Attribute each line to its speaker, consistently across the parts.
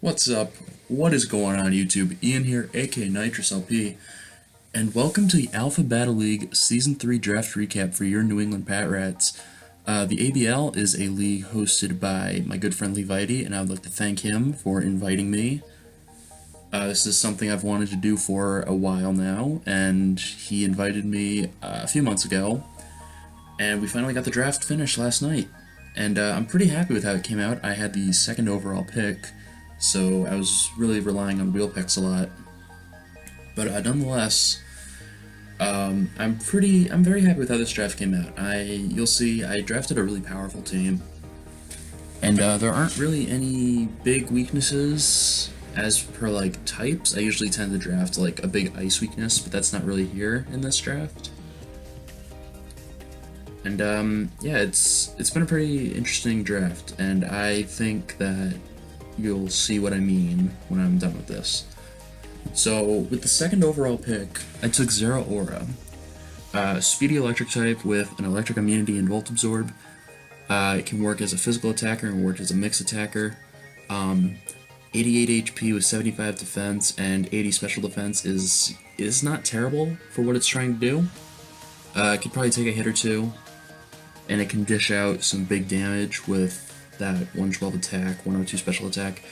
Speaker 1: What's up? What is going on YouTube? Ian here, aka Nitrous LP, and welcome to the Alpha Battle League Season 3 Draft Recap for your New England Patrats. The ABL is a league hosted by my good friend Levitti, and I would like to thank him for inviting me. This is something I've wanted to do for a while now, and he invited me a few months ago, and we finally got the draft finished last night. And I'm pretty happy with how it came out. I had the second overall pick, so I was really relying on wheel picks a lot. But nonetheless, I'm very happy with how this draft came out. You'll see, I drafted a really powerful team, and there aren't really any big weaknesses as per like types. I usually tend to draft like a big ice weakness, but that's not really here in this draft. And yeah, it's been a pretty interesting draft, and I think that you'll see what I mean when I'm done with this. So, with the second overall pick, I took Zera Aura. Speedy electric type with an electric immunity and Volt Absorb. It can work as a physical attacker and work as a mix attacker. 88 HP with 75 defense and 80 special defense is not terrible for what it's trying to do. It could probably take a hit or two, and it can dish out some big damage with that 112 attack, 102 special attack.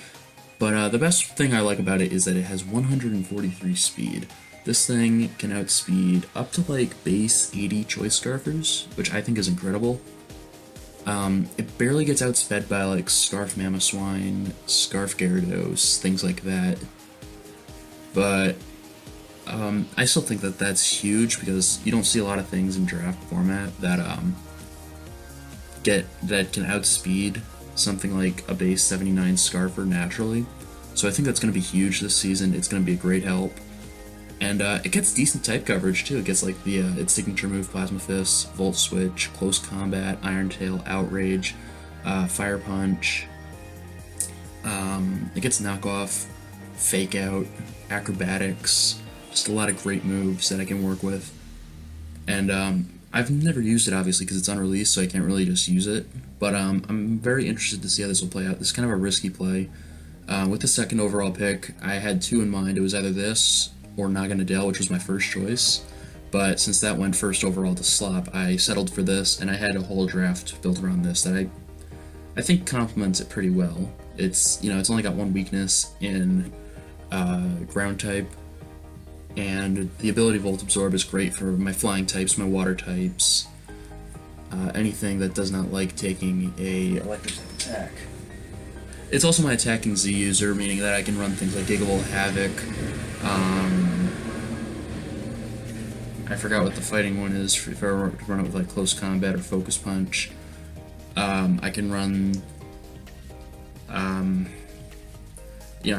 Speaker 1: But the best thing I like about it is that it has 143 speed. This thing can outspeed up to like base 80 choice scarfers, which I think is incredible. It barely gets outsped by like Scarf Mamoswine, Scarf Gyarados, things like that. But I still think that that's huge because you don't see a lot of things in draft format that can outspeed something like a base 79 Scarfer naturally. So I think that's going to be huge this season. It's going to be a great help. And it gets decent type coverage too. It gets like the its signature move, Plasma Fist, Volt Switch, Close Combat, Iron Tail, Outrage, Fire Punch. It gets Knockoff, Fake Out, Acrobatics, just a lot of great moves that I can work with. And I've never used it obviously because it's unreleased, so I can't really just use it. But I'm very interested to see how this will play out. This is kind of a risky play. With the second overall pick, I had two in mind. It was either this or Naganadel, which was my first choice. But since that went first overall to Slop, I settled for this, and I had a whole draft built around this that I think complements it pretty well. It's only got one weakness in ground type, and the ability Volt Absorb is great for my flying types, my water types, anything that does not like taking a electric attack. It's also my attacking Z user, meaning that I can run things like Gigable, Havoc. I forgot what the fighting one is if I run it with like Close Combat or Focus Punch. I can run. I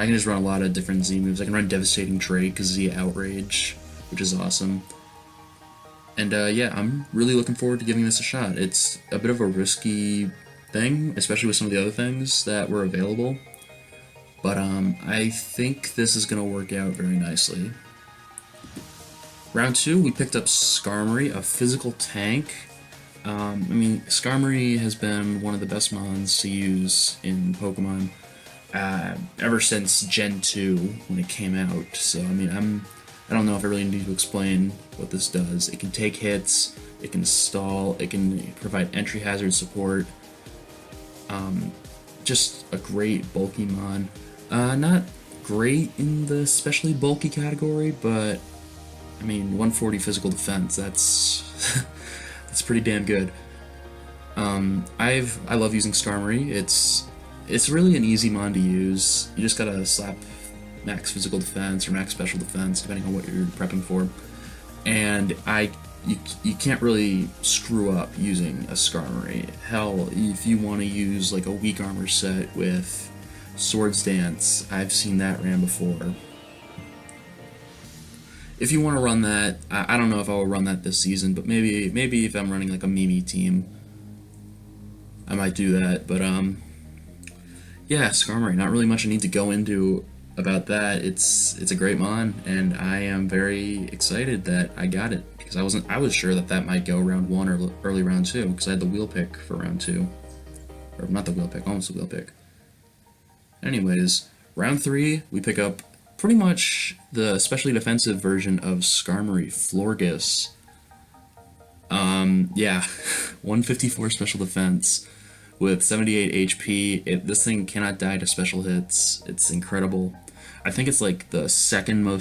Speaker 1: can just run a lot of different Z moves. I can run Devastating Drake, Z Outrage, which is awesome. And yeah, I'm really looking forward to giving this a shot. It's a bit of a risky thing, especially with some of the other things that were available. But I think this is going to work out very nicely. Round 2, we picked up Skarmory, a physical tank. Skarmory has been one of the best mons to use in Pokemon ever since Gen 2 when it came out. So, I don't know if I really need to explain what this does. It can take hits, it can stall, it can provide entry hazard support. Just a great bulky mon. Not great in the especially bulky category, but 140 physical defense, that's that's pretty damn good. I love using Skarmory. It's really an easy mon to use. You just gotta slap max physical defense or max special defense depending on what you're prepping for, and you can't really screw up using a Skarmory. Hell, if you want to use like a weak armor set with Swords Dance, I've seen that ran before. If you want to run that, I don't know if I will run that this season, but maybe if I'm running like a Mimi team, I might do that. But yeah, Skarmory, not really much I need to go into about that. It's a great mon, and I am very excited that I got it because I was sure that might go round 1 or early round 2 because I had the wheel pick for round 2, or not the wheel pick, almost the wheel pick. Anyways, Round 3, we pick up pretty much the especially defensive version of Skarmory, Florges. Yeah, 154 special defense with 78 HP. This thing cannot die to special hits. It's incredible. I think it's like the second or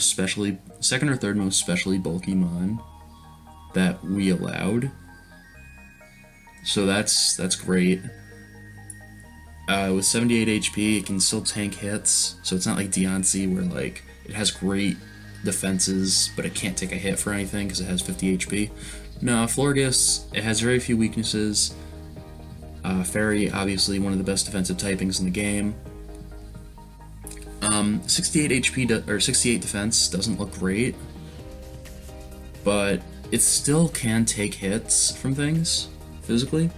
Speaker 1: third most specially bulky mon that we allowed. So that's great. With 78 HP, it can still tank hits, so it's not like Deontay where like it has great defenses, but it can't take a hit for anything because it has 50 HP. No, Florges, it has very few weaknesses. Fairy, obviously one of the best defensive typings in the game. 68 HP or 68 defense doesn't look great, but it still can take hits from things physically.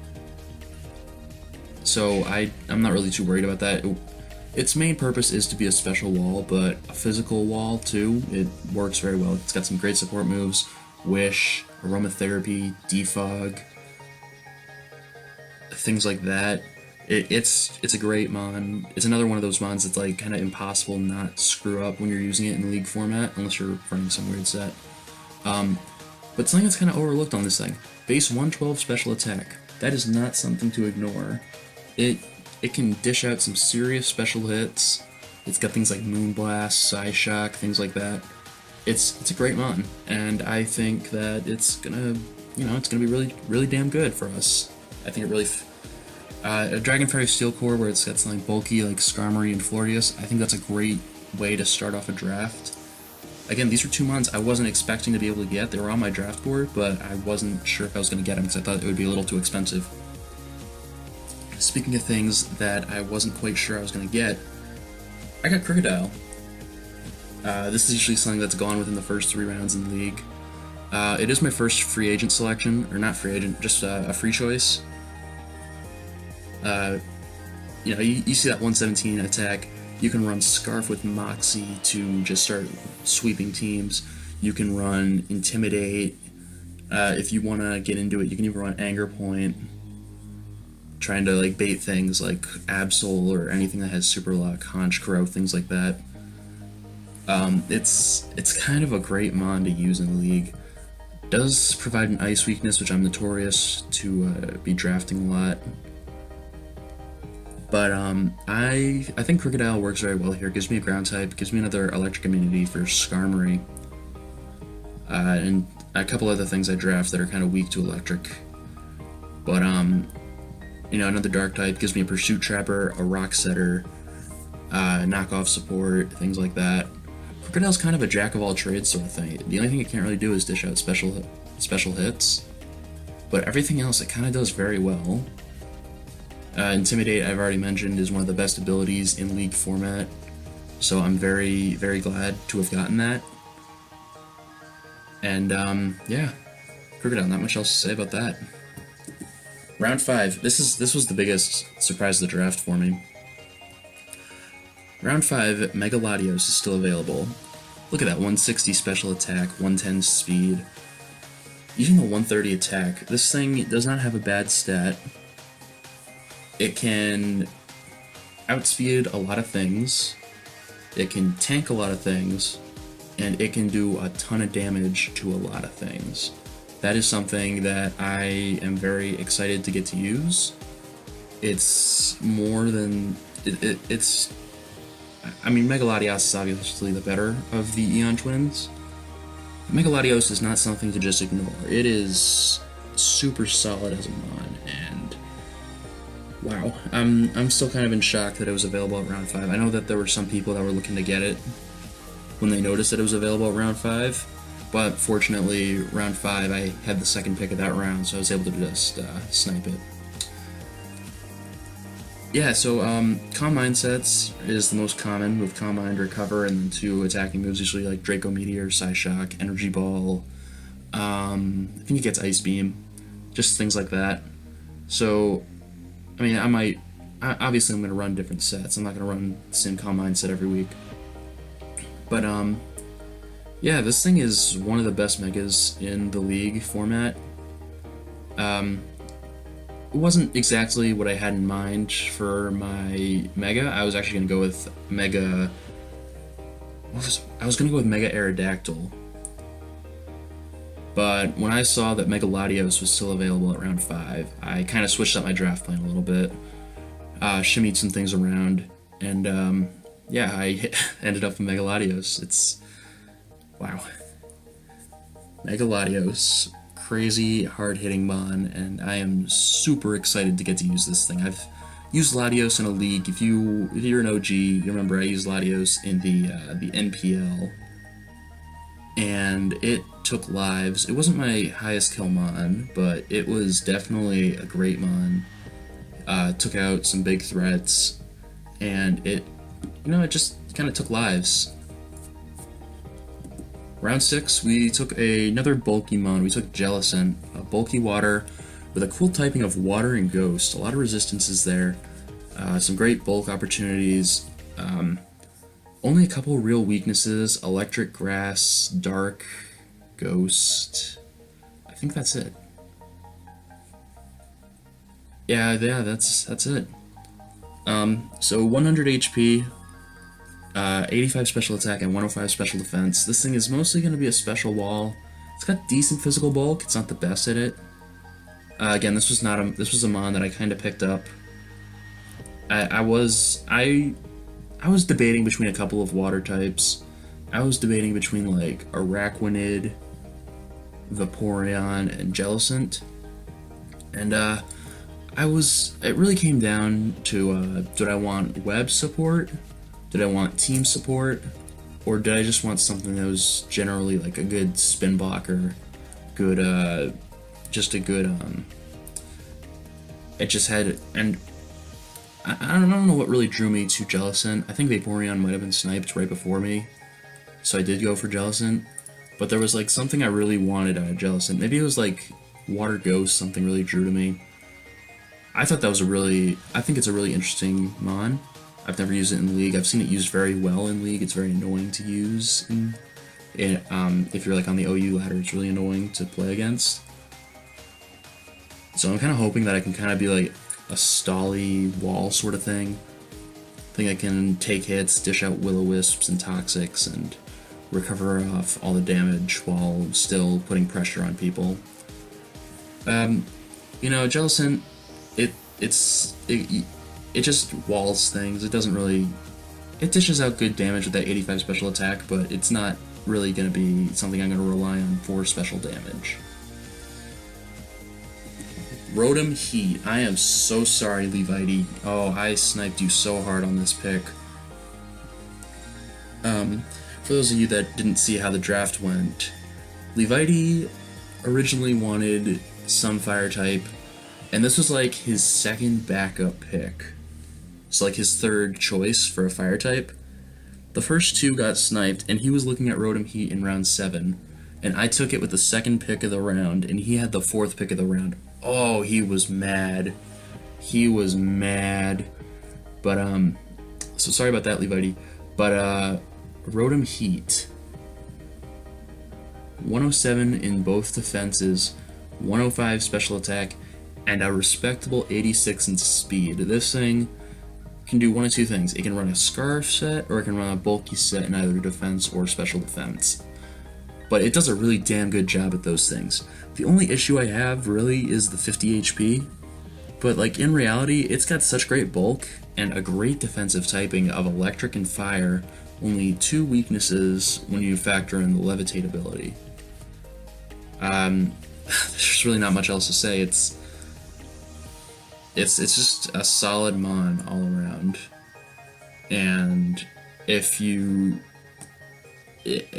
Speaker 1: So I'm not really too worried about that. Its main purpose is to be a special wall, but a physical wall too. It works very well. It's got some great support moves: Wish, Aromatherapy, Defog, things like that. It's a great mon. It's another one of those mons that's like kind of impossible not to screw up when you're using it in the league format, unless you're running some weird set. But something that's kind of overlooked on this thing: base 112 special attack. That is not something to ignore. It can dish out some serious special hits. It's got things like Moonblast, Psyshock, things like that. It's a great mon, and I think that it's gonna be really damn good for us. I think it really. A Dragon Fairy Steel Core where it's got something bulky like Skarmory and Florges, I think that's a great way to start off a draft. Again, these were 2 mons I wasn't expecting to be able to get. They were on my draft board, but I wasn't sure if I was going to get them because I thought it would be a little too expensive. Speaking of things that I wasn't quite sure I was going to get, I got Crocodile. This is usually something that's gone within the first 3 rounds in the league. It is my first free agent selection, or not free agent, just a free choice. You see that 117 attack. You can run Scarf with Moxie to just start sweeping teams. You can run Intimidate. If you want to get into it, you can even run Anger Point, trying to like bait things like Absol or anything that has Super Lock, Honchkrow, things like that. It's kind of a great mon to use in the league. Does provide an ice weakness, which I'm notorious to be drafting a lot. But I think Crocodile works very well here. Gives me a ground type, gives me another electric immunity for Skarmory, and a couple other things I draft that are kind of weak to electric. But another dark type gives me a Pursuit Trapper, a Rock Setter, knockoff support, things like that. Crocodile's kind of a jack of all trades sort of thing. The only thing it can't really do is dish out special hits, but everything else it kind of does very well. Intimidate, I've already mentioned, is one of the best abilities in League format, so I'm very, very glad to have gotten that. And, yeah, Crocodile, not much else to say about that. Round 5, this was the biggest surprise of the draft for me. Round 5, Mega Latios is still available. Look at that, 160 special attack, 110 speed. Using the 130 attack, this thing does not have a bad stat. It can outspeed a lot of things, it can tank a lot of things, and it can do a ton of damage to a lot of things. That is something that I am very excited to get to use. It's more than... it's... I mean, Mega Latios is obviously the better of the Eon Twins. Mega Latios is not something to just ignore. It is super solid as a mon, and wow, I'm still kind of in shock that it was available at round 5. I know that there were some people that were looking to get it when they noticed that it was available at round 5, but fortunately, round 5, I had the second pick of that round, so I was able to just snipe it. Yeah, so Calm Mindsets is the most common, with Calm Mind, Recover, and then 2 attacking moves, usually like Draco Meteor, Psyshock, Energy Ball, I think it gets Ice Beam, just things like that. So, I mean, obviously I'm going to run different sets. I'm not going to run the same Calm Mindset every week. But, yeah, this thing is one of the best megas in the league format. it wasn't exactly what I had in mind for my Mega. I was actually going to go with Mega. I was going to go with Mega Aerodactyl. But when I saw that Mega Latios was still available at round 5, I kind of switched up my draft plan a little bit, shimmied some things around, and yeah, I ended up with Mega Latios. It's wow. Mega Latios, crazy hard-hitting mon, and I am super excited to get to use this thing. I've used Latios in a league. If you're an OG, you remember I used Latios in the NPL, and it took lives. It wasn't my highest kill mon, but it was definitely a great mon. Took out some big threats, and it just kind of took lives. Round 6, we took another bulky mon. We took Jellicent, a bulky water with a cool typing of water and ghost. A lot of resistances there. Some great bulk opportunities. Only a couple real weaknesses: electric, grass, dark, ghost. I think that's it. Yeah, that's it. So 100 HP, 85 special attack, and 105 special defense. This thing is mostly going to be a special wall. It's got decent physical bulk. It's not the best at it. Again, this was a mon that I kind of picked up. I was debating between a couple of water types. I was debating between like Araquanid, Vaporeon, and Jellicent, and it really came down to did I want web support, did I want team support, or did I just want something that was generally like a good spin blocker, good just a good it just had. And I don't know what really drew me to Jellicent. I think Vaporeon might have been sniped right before me, so I did go for Jellicent. But there was like something I really wanted out of Jellicent. Maybe it was like Water Ghost, something really drew to me. I think it's a really interesting mon. I've never used it in League. I've seen it used very well in League. It's very annoying to use if you're like on the OU ladder. It's really annoying to play against. So I'm kind of hoping that I can kind of be like a stally wall sort of thing. I think I can take hits, dish out Will-O-Wisps and Toxics, and recover off all the damage while still putting pressure on people. Jellicent, it just walls things. It doesn't really... It dishes out good damage with that 85 special attack, but it's not really going to be something I'm going to rely on for special damage. Rotom Heat. I am so sorry, Levite. Oh, I sniped you so hard on this pick. For those of you that didn't see how the draft went, Levite originally wanted some fire type, and this was like his second backup pick. So like his third choice for a fire type. The first two got sniped, and he was looking at Rotom Heat in round 7, and I took it with the second pick of the round, and he had the 4th pick of the round. Oh, he was mad. He was mad. But, so sorry about that, Levite. But, Rotom Heat. 107 in both defenses, 105 special attack, and a respectable 86 in speed. This thing can do one of two things. It can run a Scarf set, or it can run a bulky set in either defense or special defense. But it does a really damn good job at those things. The only issue I have, really, is the 50 HP. But, like, in reality, it's got such great bulk and a great defensive typing of Electric and Fire, only 2 weaknesses when you factor in the Levitate ability. There's really not much else to say. It's just a solid mon all around. And if you...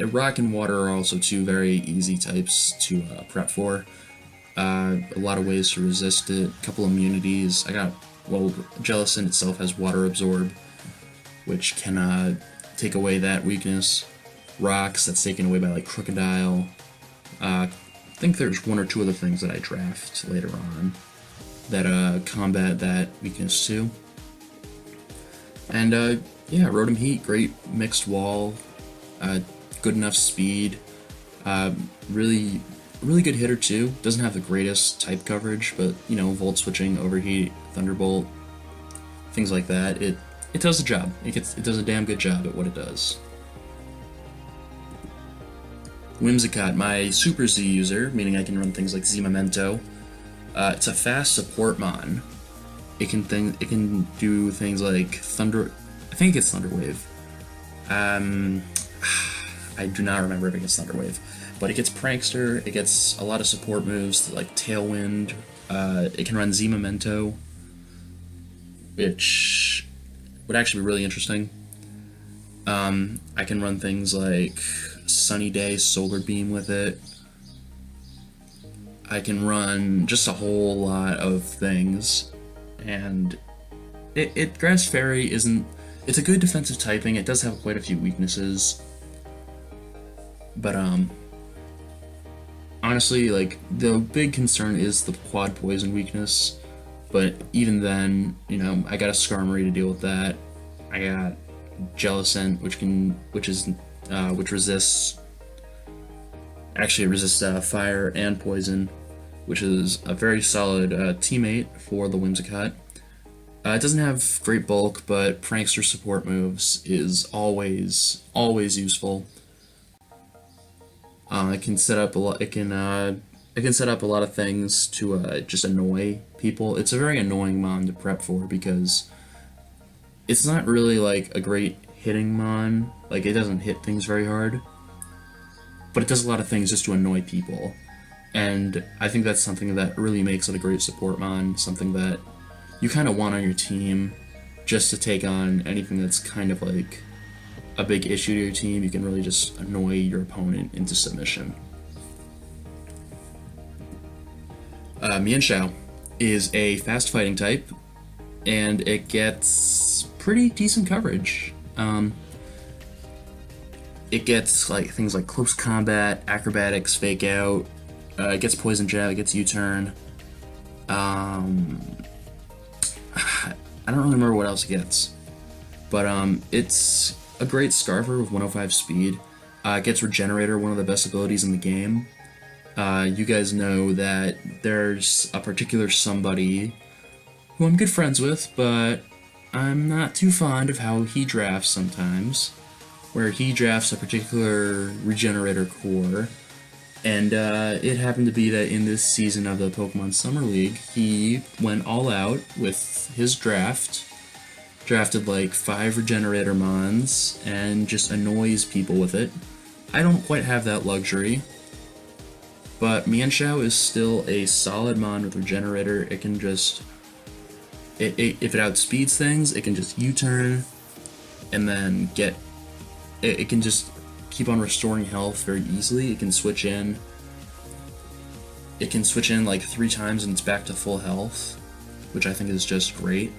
Speaker 1: Rock and Water are also 2 very easy types to prep for. A lot of ways to resist it, a couple immunities. Jellicent itself has Water Absorb, which can take away that weakness. Rocks, that's taken away by like Crocodile. I think there's 1 or 2 other things that I draft later on that combat that weakness too. And yeah, Rotom Heat, great mixed wall. Good enough speed, really really good hitter too. Doesn't have the greatest type coverage, but volt switching, overheat, thunderbolt, things like that. It does the job. It does a damn good job at what it does. Whimsicott, my Super Z user, meaning I can run things like Z Memento. It's a fast support mon. It can do things like Thunder. I think it gets Thunder Wave. I do not remember if it gets Thunder Wave, but it gets Prankster. It gets a lot of support moves like Tailwind. It can run Z Memento, which would actually be really interesting. I can run things like Sunny Day, Solar Beam with it. I can run just a whole lot of things, and Grass Fairy isn't. It's a good defensive typing. It does have quite a few weaknesses, but honestly, like the big concern is the quad poison weakness. But even then, I got a Skarmory to deal with that. I got Jellicent, which resists. Actually, it resists fire and poison, which is a very solid teammate for the Whimsicott. It doesn't have great bulk, but Prankster support moves is always useful. It can set up a lot. It can set up a lot of things to just annoy people. It's a very annoying mon to prep for because it's not really like a great hitting mon. Like it doesn't hit things very hard, but it does a lot of things just to annoy people. And I think that's something that really makes it a great support mon, something that you kind of want on your team just to take on anything that's kind of like a big issue to your team. You can really just annoy your opponent into submission. Mienshao is a fast fighting type, and it gets pretty decent coverage. It gets like things like close combat, acrobatics, fake out. It gets poison jab. It gets U-turn. I don't really remember what else it gets, but it's a great Scarfer with 105 speed. It gets Regenerator, one of the best abilities in the game. You guys know that there's a particular somebody who I'm good friends with, but I'm not too fond of how he drafts sometimes, where he drafts a particular Regenerator core, and it happened to be that in this season of the Pokemon Summer League, he went all out with his drafted like 5 Regenerator mons, and just annoys people with it. I don't quite have that luxury, but Mienshao is still a solid mon with Regenerator. It can just, if it outspeeds things, it can just U-turn, and then it can just keep on restoring health very easily. It can switch in like 3 times and it's back to full health, which I think is just great.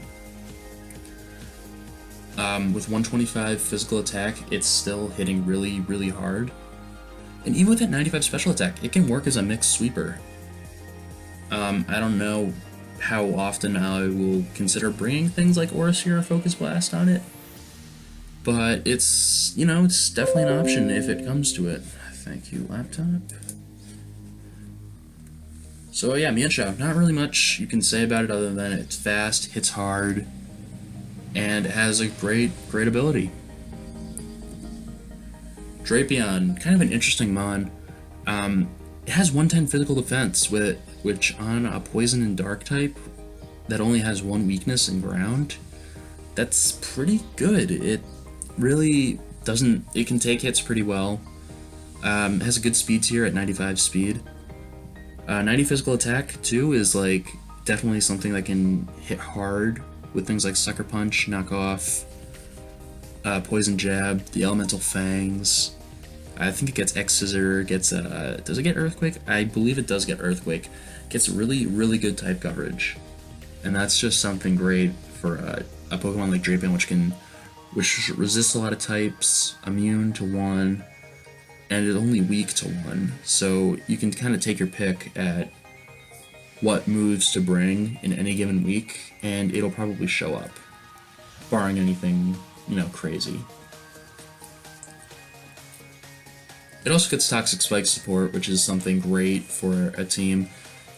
Speaker 1: With 125 physical attack, it's still hitting really, really hard. And even with that 95 special attack, it can work as a mixed sweeper. I don't know how often I will consider bringing things like Aurosera or Focus Blast on it, but it's definitely an option if it comes to it. Thank you, laptop. So yeah, Mienshao, not really much you can say about it other than it's fast, hits hard, and it has a great ability. Drapion, kind of an interesting mon. It has 110 physical defense with it, which on a poison and dark type that only has 1 weakness in ground, that's pretty good. It really doesn't. It can take hits pretty well. It has a good speed tier at 95 speed. 90 physical attack too is like definitely something that can hit hard with things like Sucker Punch, Knock Off, Poison Jab, the Elemental Fangs. I think it gets X Scissor, does it get Earthquake? I believe it does get Earthquake. Gets really, really good type coverage. And that's just something great for a Pokemon like Drapion, which resists a lot of types, immune to 1, and is only weak to 1. So you can kind of take your pick at what moves to bring in any given week, and it'll probably show up, barring anything, crazy. It also gets Toxic Spike support, which is something great for a team.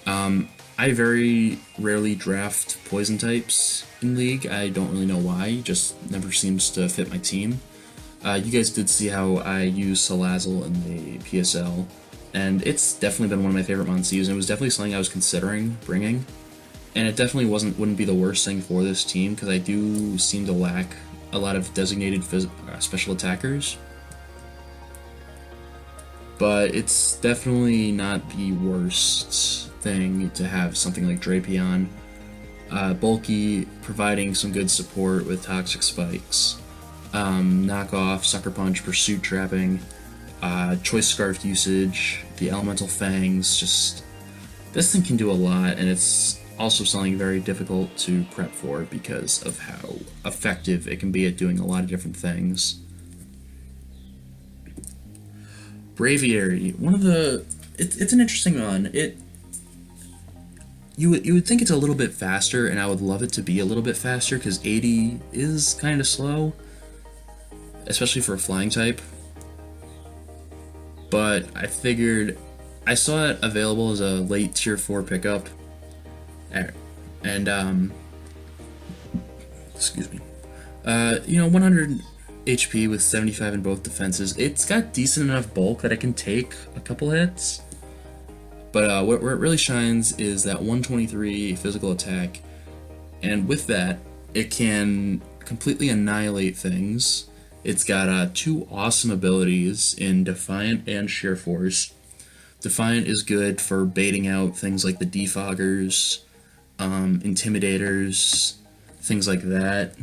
Speaker 1: I very rarely draft poison types in League. I don't really know why, it just never seems to fit my team. You guys did see how I used Salazzle in the PSL, and it's definitely been one of my favorite mons to use, and it was definitely something I was considering bringing. And it definitely wouldn't be the worst thing for this team, because I do seem to lack a lot of designated special attackers. But it's definitely not the worst thing to have something like Drapion. Bulky, providing some good support with Toxic Spikes. Knockoff, Sucker Punch, Pursuit Trapping, Choice Scarf usage, the Elemental Fangs, just... This thing can do a lot, and it's also something very difficult to prep for because of how effective it can be at doing a lot of different things. Braviary, it's an interesting one. You would think it's a little bit faster, and I would love it to be a little bit faster because 80 is kind of slow, especially for a flying type. But I figured I saw it available as a late tier 4 pickup, and excuse me, 100 HP with 75 in both defenses. It's got decent enough bulk that it can take a couple hits, but where it really shines is that 123 physical attack, and with that, it can completely annihilate things. It's got 2 awesome abilities in Defiant and Sheer Force. Defiant is good for baiting out things like the Defoggers, Intimidators, things like that.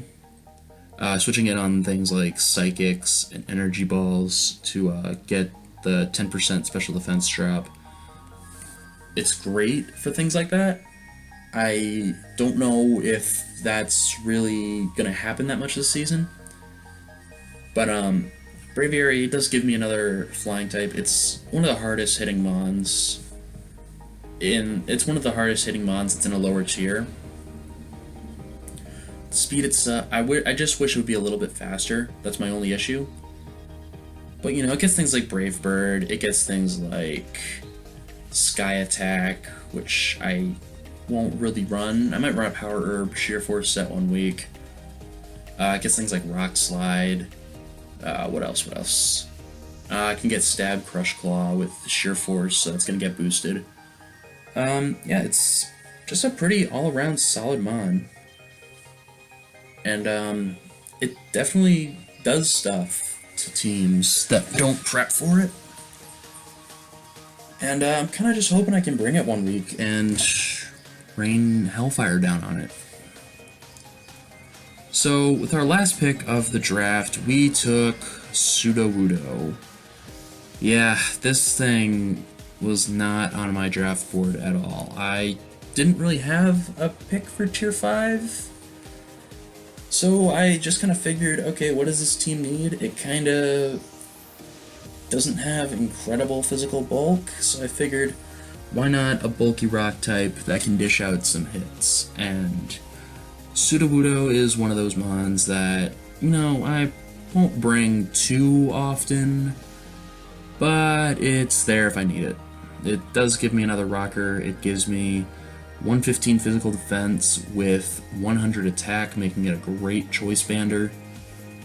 Speaker 1: Switching it on things like Psychics and Energy Balls to get the 10% special defense drop. It's great for things like that. I don't know if that's really going to happen that much this season. But Braviary does give me another flying type. It's one of the hardest hitting mons. It's one of the hardest hitting mons. It's in a lower tier. Speed itself, I just wish it would be a little bit faster. That's my only issue. But it gets things like Brave Bird. It gets things like Sky Attack, which I won't really run. I might run a Power Herb Sheer Force set 1 week. It gets things like Rock Slide. What else? I can get Stab Crush Claw with Sheer Force, so that's gonna get boosted. Yeah, it's just a pretty all-around solid mon. And it definitely does stuff to teams that don't prep for it. And I'm kind of just hoping I can bring it 1 week and rain Hellfire down on it. So, with our last pick of the draft, we took Sudowoodo. Yeah, this thing was not on my draft board at all. I didn't really have a pick for Tier 5. So I just kind of figured, okay, what does this team need? It kind of doesn't have incredible physical bulk, so I figured, why not a bulky rock type that can dish out some hits? And Sudowoodo is one of those mons that, I won't bring too often, but it's there if I need it. It does give me another rocker. It gives me 115 physical defense with 100 attack, making it a great choice bander.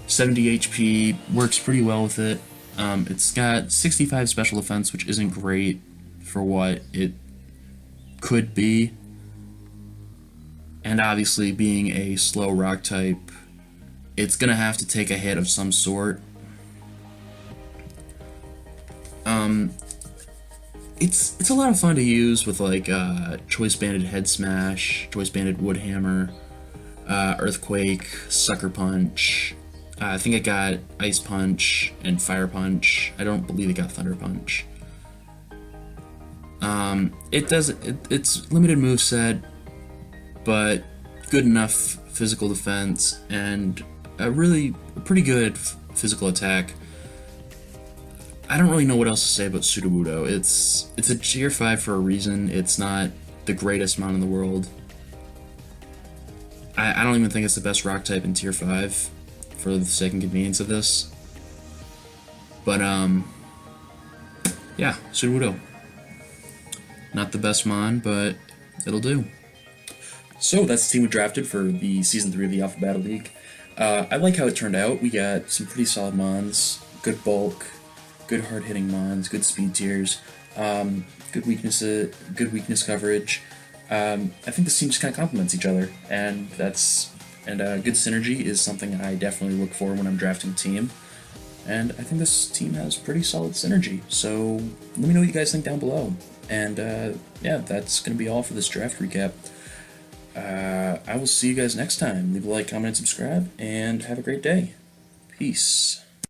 Speaker 1: 70 HP, works pretty well with it. It's got 65 special defense, which isn't great for what it could be. And obviously, being a slow rock type, it's gonna have to take a hit of some sort. It's a lot of fun to use with like Choice Banded Head Smash, Choice Banded Wood Hammer, Earthquake, Sucker Punch. I think it got Ice Punch and Fire Punch. I don't believe it got Thunder Punch. It's limited moveset, but good enough physical defense and a pretty good physical attack. I don't really know what else to say about Sudowoodo. It's a tier 5 for a reason. It's not the greatest mon in the world. I don't even think it's the best rock type in tier 5 for the sake and convenience of this. But yeah, Sudoku. Not the best mon, but it'll do. So that's the team we drafted for the Season 3 of the Alpha Battle League. I like how it turned out. We got some pretty solid mons, good bulk, good hard-hitting mons, good speed tiers, good weakness coverage. I think this team just kind of complements each other, and good synergy is something I definitely look for when I'm drafting a team. And I think this team has pretty solid synergy. So let me know what you guys think down below. And yeah, that's going to be all for this draft recap. I will see you guys next time. Leave a like, comment, and subscribe, and have a great day. Peace.